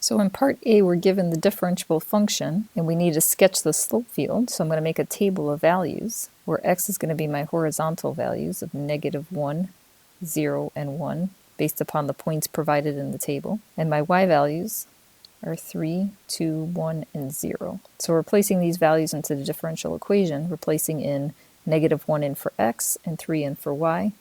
So in part A, we're given the differentiable function, and we need to sketch the slope field. So I'm going to make a table of values, where x is going to be my horizontal values of -1, 0, and 1, based upon the points provided in the table. And my y values are 3, 2, 1, and 0. So replacing these values into the differential equation, replacing in -1 in for x and 3 in for y,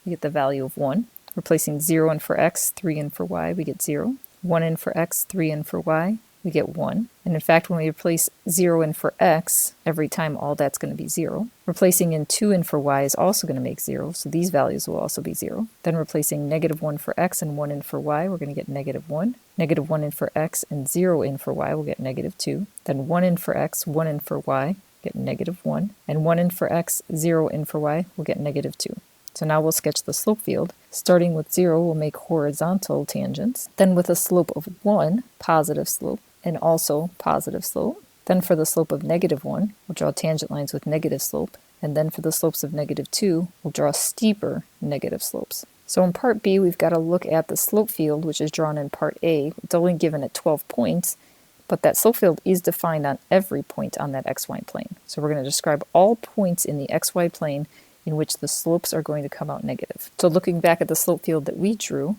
we get the value of 1. Replacing 0 in for x, 3 in for y, we get 0. 1 in for x, 3 in for y, we get 1. And in fact, when we replace 0 in for x, every time all that's going to be 0. Replacing in 2 in for y is also going to make 0, so these values will also be 0. Then replacing -1 for x and 1 in for y, we're going to get -1. -1 in for x and 0 in for y, we'll get -2. Then 1 in for x, 1 in for y, get -1. And 1 in for x, 0 in for y, we'll get -2. So now we'll sketch the slope field. Starting with 0, we'll make horizontal tangents. Then with a slope of 1, positive slope, and also positive slope. Then for the slope of -1, we'll draw tangent lines with negative slope. And then for the slopes of -2, we'll draw steeper negative slopes. So in part B, we've got to look at the slope field, which is drawn in part A. It's only given at 12 points, but that slope field is defined on every point on that xy plane. So we're going to describe all points in the xy plane in which the slopes are going to come out negative. So looking back at the slope field that we drew,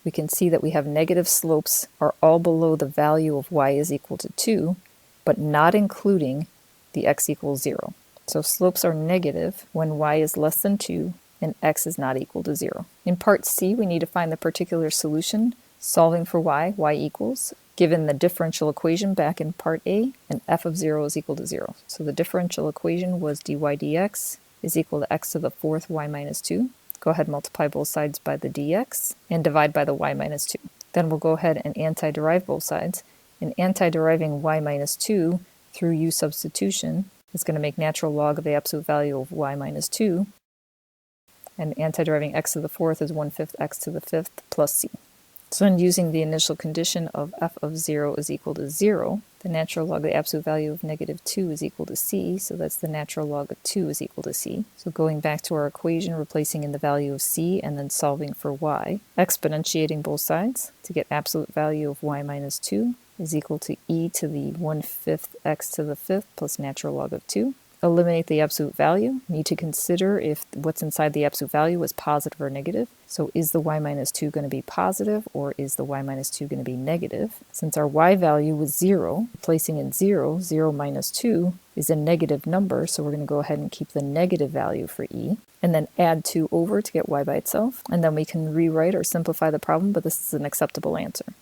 we can see that we have negative slopes are all below the value of y is equal to 2, but not including the x equals 0. So slopes are negative when y is less than 2 and x is not equal to 0. In part C, we need to find the particular solution, solving for y equals, given the differential equation back in part A, and f of 0 is equal to 0. So the differential equation was dy dx is equal to x to the 4th y minus 2. Go ahead and multiply both sides by the dx and divide by the y minus 2. Then we'll go ahead and antiderive both sides. And antideriving y minus 2 through u substitution is going to make natural log of the absolute value of y minus 2. And antideriving x to the 4th is 1/5 x to the 5th plus c. So then using the initial condition of f of 0 is equal to 0, the natural log of the absolute value of -2 is equal to c, so that's the natural log of 2 is equal to c. So going back to our equation, replacing in the value of c and then solving for y, exponentiating both sides to get absolute value of y minus 2 is equal to e to the 1/5 x to the 5th plus natural log of 2. Eliminate the absolute value. You need to consider if what's inside the absolute value is positive or negative. So is the y minus 2 going to be positive, or is the y minus 2 going to be negative? Since our y value was 0, replacing in 0, 0 minus 2 is a negative number, so we're going to go ahead and keep the negative value for e, and then add 2 over to get y by itself. And then we can rewrite or simplify the problem, but this is an acceptable answer.